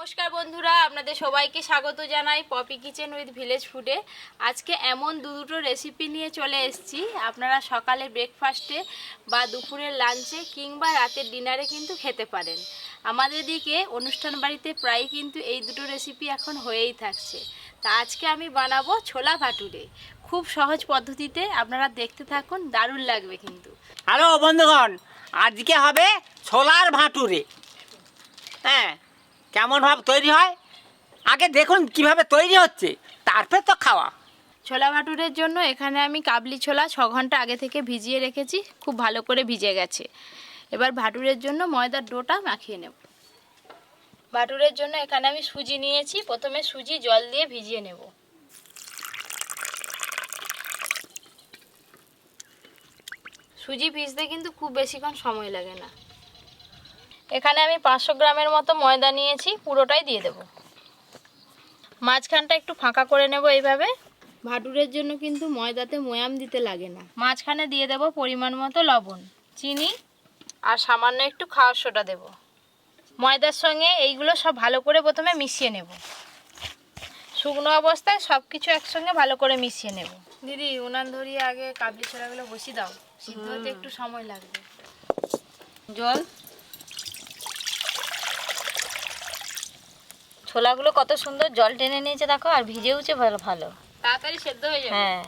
নমস্কার বন্ধুরা, আপনাদের সবাইকে স্বাগত জানাই পপি কিচেন উইথ ভিলেজ ফুডে। আজকে এমন দুটো রেসিপি নিয়ে চলে এসেছি, আপনারা সকালে ব্রেকফাস্টে বা দুপুরের লাঞ্চে কিংবা রাতের ডিনারে কিন্তু খেতে পারেন। আমাদের দিকে অনুষ্ঠান বাড়িতে প্রায় কিন্তু এই দুটো রেসিপি এখন হয়েই থাকছে। তা আজকে আমি বানাবো ছোলা ভাটুরে, খুব সহজ পদ্ধতিতে। আপনারা দেখতে থাকুন, দারুণ লাগবে কিন্তু। হ্যালো বন্ধুগণ, আজকে হবে ছোলার ভাটুরে। হ্যাঁ, কেমন ভাবে তৈরি হয় আগে দেখুন কিভাবে তৈরি হচ্ছে, তারপর তো খাওয়া। ছোলা ভাটুরের জন্য এখানে আমি কাবলি ছোলা 6 ঘন্টা আগে থেকে ভিজিয়ে রেখেছি, খুব ভালো করে ভিজে গেছে। এবার ভাটুরের জন্য ময়দার ডোটা মাখিয়ে নেব। ভাটুরের জন্য এখানে আমি সুজি নিয়েছি, প্রথমে সুজি জল দিয়ে ভিজিয়ে নেব। সুজি ভিজতে কিন্তু খুব বেশিক্ষণ সময় লাগে না। এখানে আমি 500 গ্রামের মতো ময়দা নিয়েছি, পুরোটাই দিয়ে দেব। মাঝখানটা একটু ফাঁকা করে নেব এইভাবে। ভাটুরের জন্য কিন্তু ময়দাতে ময়াম দিতে লাগে না। মাঝখানে দিয়ে দেব পরিমাণ মতো লবণ, চিনি আর সামান্য একটু খাওয়ার সোডা দেব। ময়দার সঙ্গে এইগুলো সব ভালো করে প্রথমে মিশিয়ে নেব। শুকনো অবস্থায় সব কিছু একসঙ্গে ভালো করে মিশিয়ে নেব। দিদি, উনান ধরিয়ে আগে কাবলি ছোলাগুলো বসিয়ে দাও, সিদ্ধ হতে একটু সময় লাগবে। জল, ছোলাগুলো কত সুন্দর জল টেনে নিয়েছে দেখো, আর ভিজেওছে ভালো ভালো, তাড়াতাড়ি সেদ্ধ হয়ে যাবে। হ্যাঁ,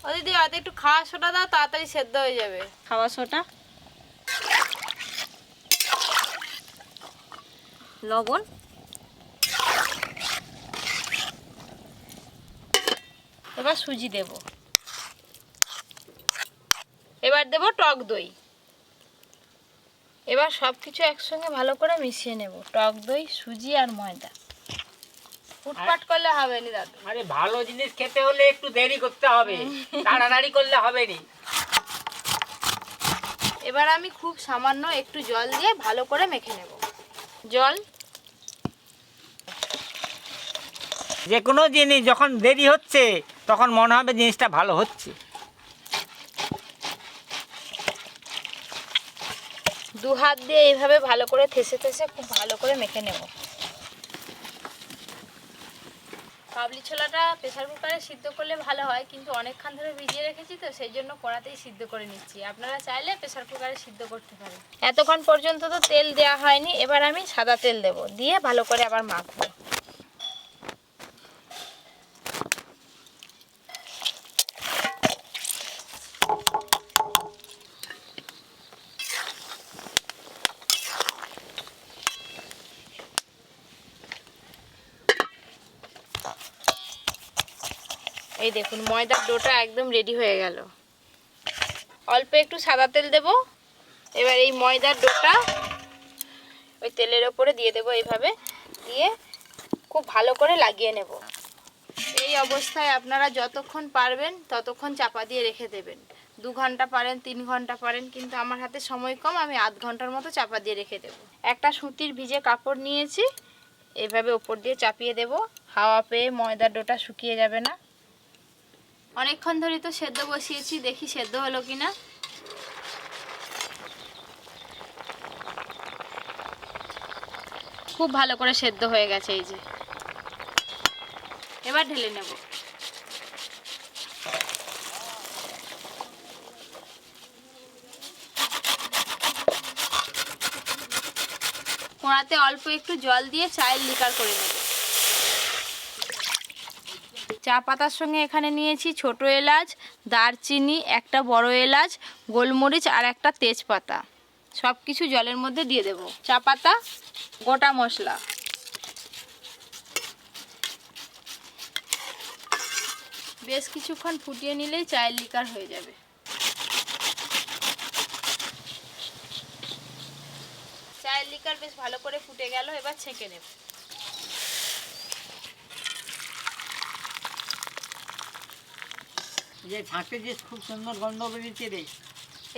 ও দিদি, আদে একটু খাওয়া সোডা দাও, তাড়াতাড়ি সেদ্ধ হয়ে যাবে। খাওয়া সোডা, লবণ, এবার সুজি দেব। এবার দেব টক দই। এবার সব কিছু একসঙ্গে ভালো করে মিশিয়ে নেব, টক দই, সুজি আর ময়দা। ফুটপাট করলে হবে না দাদু। আরে ভালো জিনিস খেতে হলে একটু দেরি করতে হবে, তাড়াতাড়ি করলে হবে না। এবার আমি খুব সামান্য একটু জল দিয়ে ভালো করে মেখে নেব। জল, যে কোনো জিনিস যখন দেরি হচ্ছে তখন মনে হবে জিনিসটা ভালো হচ্ছে। দু হাত দিয়ে এইভাবে ভালো করে থেসে থেসে খুব ভালো করে মেখে নেব। কাবলি ছোলাটা প্রেসার কুকারে সিদ্ধ করলে ভালো হয়, কিন্তু অনেকক্ষণ ধরে ভিজিয়ে রেখেছি তো সেই জন্য কড়াতেই সিদ্ধ করে নিচ্ছি। আপনারা চাইলে প্রেসার কুকারে সিদ্ধ করতে পারেন। এতক্ষণ পর্যন্ত তো তেল দেওয়া হয়নি, এবার আমি সাদা তেল দেব, দিয়ে ভালো করে আবার মাখবো। এই দেখুন, ময়দার ডোটা একদম রেডি হয়ে গেল। অল্প একটু সাদা তেল দেব। এবার এই ময়দার ডোটা ওই তেলের ওপরে দিয়ে দেব, এইভাবে দিয়ে খুব ভালো করে লাগিয়ে নেব। এই অবস্থায় আপনারা যতক্ষণ পারবেন ততক্ষণ চাপা দিয়ে রেখে দেবেন। 2 ঘন্টা পারেন, 3 ঘন্টা পারেন, কিন্তু আমার হাতে সময় কম, আমি আধ ঘন্টার মতো চাপা দিয়ে রেখে দেব। একটা সুতির ভিজে কাপড় নিয়েছি, এইভাবে ওপর দিয়ে চাপিয়ে দেব। হাওয়া পেয়ে ময়দার ডোটা শুকিয়ে যাবে না। অনেকক্ষণ ধরে তো সেদ্ধ বসিয়েছি, দেখি সেদ্ধ হলো কিনা। খুব ভালো করে সেদ্ধ হয়ে গেছে, এই যে। এবার ঢেলে নেব। কড়াতে অল্প একটু জল দিয়ে চায়ের লিকার করে নেব। চা পাতার সঙ্গে এখানে নিয়েছি ছোট এলাচ, দারচিনি, একটা বড় এলাচ, গোলমরিচ আর একটা তেজপাতা। সব কিছু জলের মধ্যে দিয়ে দেব। চা পাতা, গোটা মশলা, বেশ কিছুক্ষণ ফুটিয়ে নিলেই চায়ের লিকার হয়ে যাবে। চায়ের লিকার বেশ ভালো করে ফুটে গেল, এবার ছেঁকে নেব। যে ছাঁকে যে খুব সুন্দর গন্ধ বেরিয়েছে রে।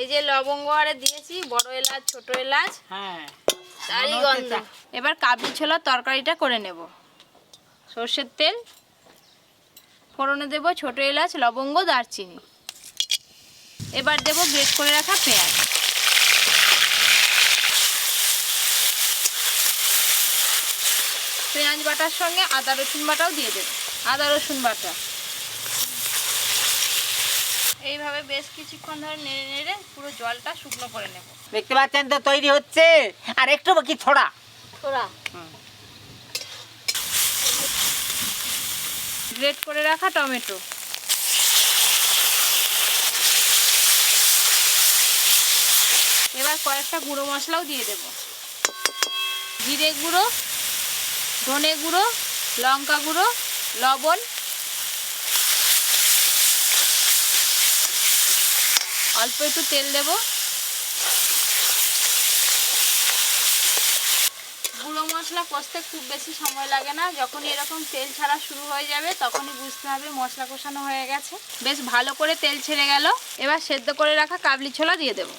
এই যে লবঙ্গ আরে দিয়েছি, বড় এলাচ, ছোট এলাচ, হ্যাঁ, তারই গন্ধ। এবার কাবলি ছোলার তরকারিটা করে নেব। সর্ষের তেল, ফোড়নে দেব ছোট এলাচ, লবঙ্গ, দারচিনি। এবার দেব গ্রেট করে রাখা পেঁয়াজ। পেঁয়াজ বাটার সঙ্গে আদা রসুন বাটাও দিয়ে দেবো, আদা রসুন বাটা। এইভাবে বেশ কিছুক্ষণ ধরে নেড়ে নেড়ে পুরো জলটা শুকনো করে নেব। দেখতে পাচ্ছেন তো তৈরি হচ্ছে, আর একটু বাকি ছড়া থোড়া গ্রেট করে রাখা টমেটো, এবার কয়েকটা গুঁড়ো মশলাও দিয়ে দেব। জিরে গুঁড়ো, ধনে গুঁড়ো, লঙ্কা গুঁড়ো, লবণ, অল্প একটু তেল দেব। গুঁড়ো মশলা কষতে খুব বেশি সময় লাগে না, যখনই এরকম তেল ছাড়া শুরু হয়ে যাবে তখনই বুঝতে হবে মশলা কষানো হয়ে গেছে। বেশ ভালো করে তেল ছেড়ে গেল, এবার সেদ্ধ করে রাখা কাবলি ছোলা দিয়ে দেব।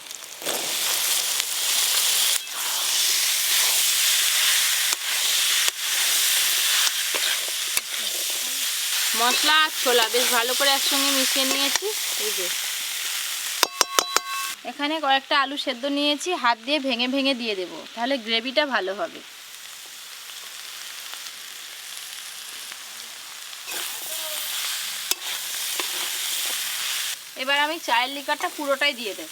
মশলা আর ছোলা বেশ ভালো করে একসঙ্গে মিশিয়ে নিয়েছি। এই যে এখানে কয়েকটা আলু সেদ্ধ নিয়েছি, হাত দিয়ে ভেঙে ভেঙে দিয়ে দেব, তাহলে গ্রেভিটা ভালো হবে। এবার আমি চায়ের লিকারটা পুরোটাই দিয়ে দেব।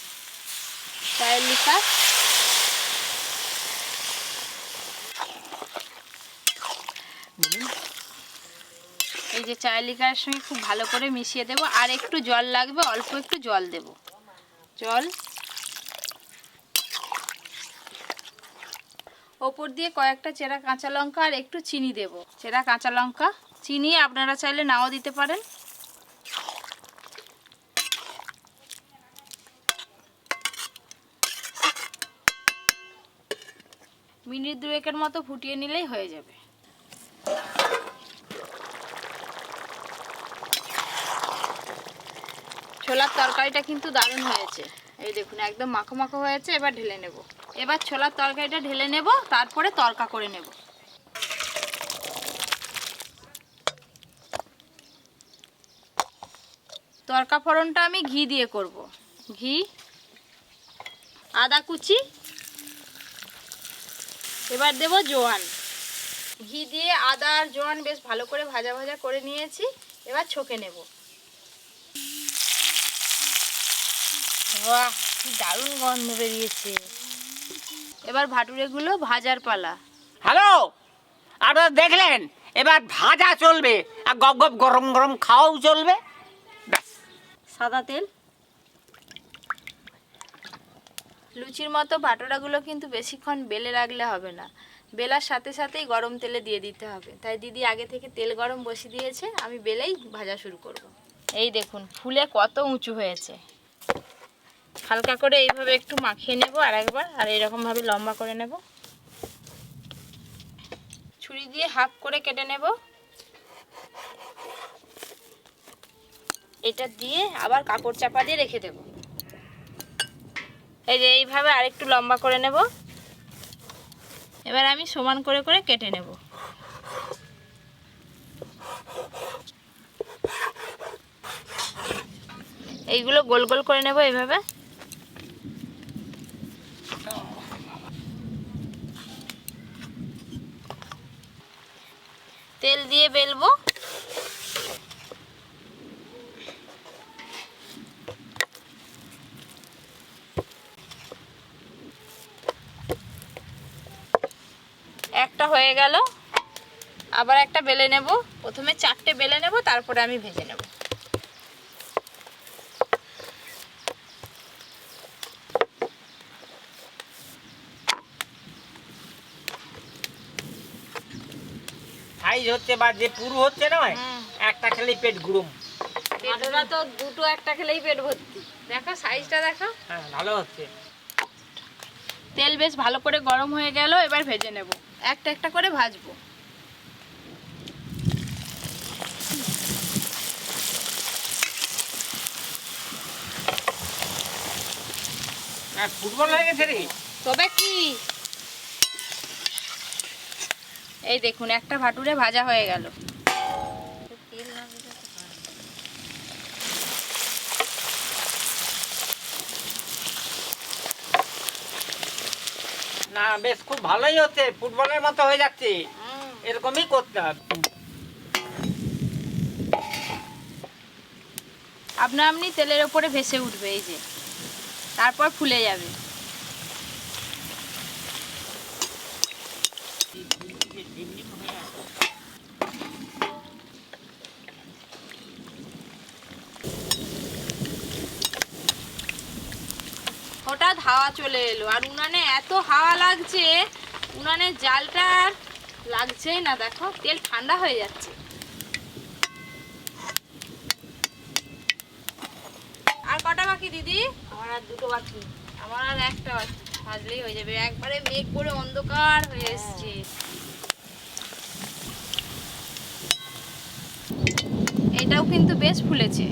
চায়ের লিকার, এই যে চায়ের লিকারের সঙ্গে খুব ভালো করে মিশিয়ে দেব। আর একটু জল লাগবে, অল্প একটু জল দেব। জল, ওপর দিয়ে কয়েকটা চেরা কাঁচা লঙ্কা আর একটু চিনি দেব। চেরা কাঁচা লঙ্কা, চিনি আপনারা চাইলে নাও দিতে পারেন। মিনিট দুয়েকের মতো ফুটিয়ে নিলেই হয়ে যাবে। ছোলার তরকারিটা কিন্তু দারুণ হয়েছে, এই দেখুন একদম মাখো মাখো হয়েছে। এবার ঢেলে নেব। এবার ছোলার তরকারিটা ঢেলে নেব, তারপরে তরকা করে নেব। তরকা ফোড়নটা আমি ঘি দিয়ে করব। ঘি, আদা কুচি, এবার দেব জোয়ান। ঘি দিয়ে আদা আর জোয়ান বেশ ভালো করে ভাজা ভাজা করে নিয়েছি, এবার ছকে নেব। বাহ, কি দারুণ গন্ধ বেরিয়েছে। এবার ভাটুরেগুলো ভাজার পালা। হ্যালো, আপনারা দেখলেন, এবার ভাজা চলবে আর গপ গপ গরম গরম খাওয়াও চলবে। ব্যাস, সাদা তেল, লুচির মতো ভাটুরাগুলো কিন্তু বেশিক্ষণ বেলে রাখলে হবে না, বেলার সাথে সাথেই গরম তেলে দিয়ে দিতে হবে। তাই দিদি আগে থেকে তেল গরম বসিয়ে দিয়েছে, আমি বেলেই ভাজা শুরু করব। এই দেখুন ফুলে কত উঁচু হয়েছে। হালকা করে এইভাবে একটু মাখিয়ে নেব আর একবার, আর এরকমভাবে লম্বা করে নেব। ছুরি দিয়ে হাফ করে কেটে নেব। এটা দিয়ে আবার কাপড় চাপা দিয়ে রেখে দেব। এই যে এইভাবে আরেকটু লম্বা করে নেব। এবার আমি সমান করে করে কেটে নেব। এইগুলো গোল গোল করে নেব এইভাবে। তেল দিয়ে বেলবো। একটা হয়ে গেল, আবার একটা বেলে নেব। প্রথমে 4টে বেলে নেব, তারপরে আমি ভেজে নেব। সাইজ হচ্ছে বা যে পুরু হচ্ছে নয়, একটা খেলেই পেট গুড়ুম। পেটটা তো দুটো একটা খেলেই পেট ভর্তি। দেখো সাইজটা দেখো। হ্যাঁ, ভালো হচ্ছে। তেল বেশ ভালো করে গরম হয়ে গেল, এবার ভেজে নেব। একটা একটা করে ভাজবো। ফুটবল হয়ে গেছে রে। তবে কি, এই দেখুন একটা ভাটুরে ভাজা হয়ে গেল। না, বেশ খুব ভালোই হচ্ছে, ফুটবলের মতো হয়ে যাচ্ছে। এরকমই করতে হবে। আপনা আপনি তেলের ওপরে ভেসে উঠবে, এই যে, তারপর ফুলে যাবে। হঠাৎ হাওয়া চলে এলো, আর উনানে এত হাওয়া লাগছে, উনানের জালটা আর লাগছেই না। দেখো তেল ঠান্ডা হয়ে যাচ্ছে। আর কটা বাকি দিদি? আমার আর দুটো বাকি। আমার আর একটা বাকি, ভাজলেই হয়ে যাবে। একবারে মেঘ করে অন্ধকার হয়ে এসছে। এটাও কিন্তু বেশ ফুলেছে।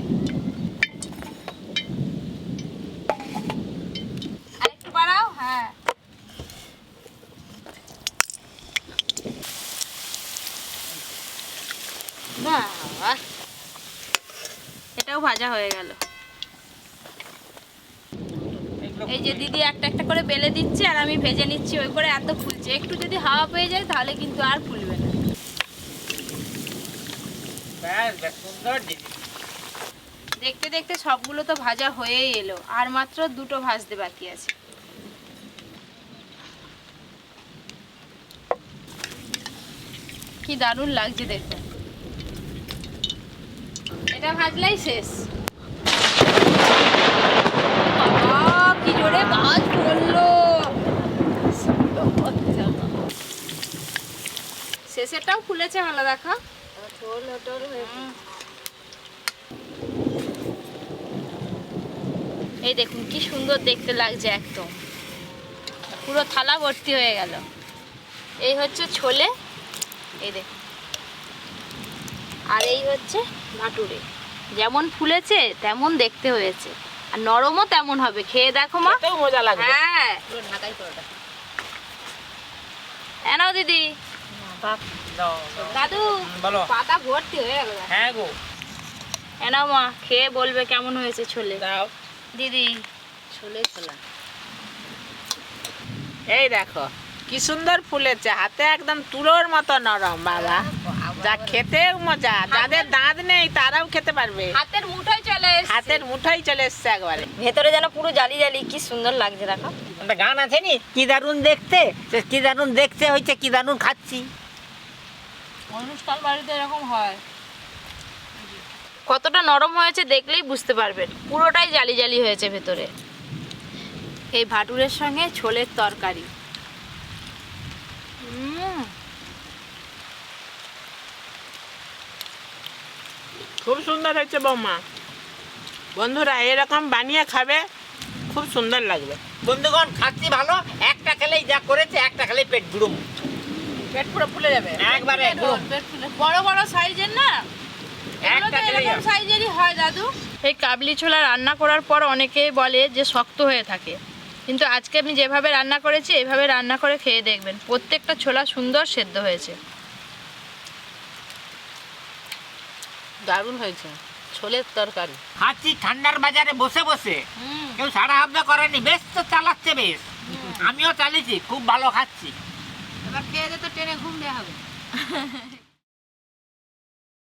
আরেকটু বাড়াও। হ্যাঁ, বাহ, এটাও ভাজা হয়ে গেল। এই যে দিদি একটা একটা করে বেলে দিচ্ছে আর আমি ভেজে নিচ্ছি, ওই করে এত ফুলছে। একটু যদি হাওয়া পেয়ে যায় তাহলে কিন্তু আর ফুলবে না। বেশ সুন্দর দিদি। দেখতে দেখতে সবগুলো তো ভাজা হয়েই এলো, আর মাত্র দুটো ভাজতে বাকি আছে। কি দারুণ লাগছে দেখুন। এটা ভাজলেই শেষ। বাবা, কি জোরে ভাজ পড়লো। শেষেরটাও ফুলেছে ভালো, দেখো। ঝোল টোল হয়ে এই দেখুন কি সুন্দর দেখতে লাগছে, একদম পুরো থালা ভর্তি হয়ে গেল। এই হচ্ছে ছোলে, এই দেখুন। আর এই হচ্ছে ভাটুরে। যেমন ফুলেছে তেমন দেখতে হয়েছে, আর নরমও তেমন হবে। খেয়ে দেখো মা, এতেও মজা লাগবে। হ্যাঁ। পুরো ঢাকাই পরোটা। এনাও দিদি। দাও, দাও। দাদু, বলো। পাতা ভর্তি হয়ে গেল। হ্যাঁ গো। এনাও মা, খেয়ে বলবে কেমন হয়েছে ছোলে। দাও। দিদি, ছোলে ছোলা। এই দেখো কি সুন্দর ফুলেছে, হাতে একদম তুলোর মতো নরম বাবা। যা খেতেও মজা, যাদের দাঁত নেই তারাও খেতে পারবে। হাতের মুঠোয় চলে এসেছে। হাতের মুঠোই চলে এসছে একবারে। ভেতরে যেন পুরো জালি জালি, কি সুন্দর লাগছে দেখো। একটা গান আছে নি, কি দারুণ দেখতে, সে কি দারুণ দেখতে হয়েছে, কি দারুণ খাচ্ছি। অনুষ্ঠান বাড়িতে এরকম হয়। কতটা নরম হয়েছে দেখলেই বুঝতে পারবেন, পুরোটাই জালি জালি হয়েছে ভেতরে। এই ভাটুরের সঙ্গে ছোলের তরকারি। খুব সুন্দর হয়েছে বৌমা। বন্ধুরা এরকম বানিয়ে খাবে, খুব সুন্দর লাগবে। বন্ধুগণ, খাচ্ছি ভালো। একটা খেলেই যা করেছে, একটা খেলেই পেট গুড়ুম, পেট পুরো ফুলে যাবে একবারে গুড়ুম। বড় বড় সাইজের না, এগুলো তো একটা খেলেই এরকম হবে। সাইজেরই হয় দাদু। এই কাবলি ছোলা রান্না করার পর অনেকেই বলে যে শক্ত হয়ে থাকে, কিন্তু আজকে আমি যেভাবে রান্না করেছি এইভাবে রান্না করে খেয়ে দেখবেন, প্রত্যেকটা ছোলা সুন্দর সেদ্ধ হয়েছে। দারুণ হয়েছে ছোলের তরকারি। খাচ্ছি ঠান্ডার বাজারে বসে বসে, কেউ সারা হাবদা করেনি, বেশ তো চালাচ্ছে বেশ। আমিও চালিয়েছি, খুব ভালো খাচ্ছি। এবার খেয়ে দে তো টেনে ঘুম দেওয়া হবে।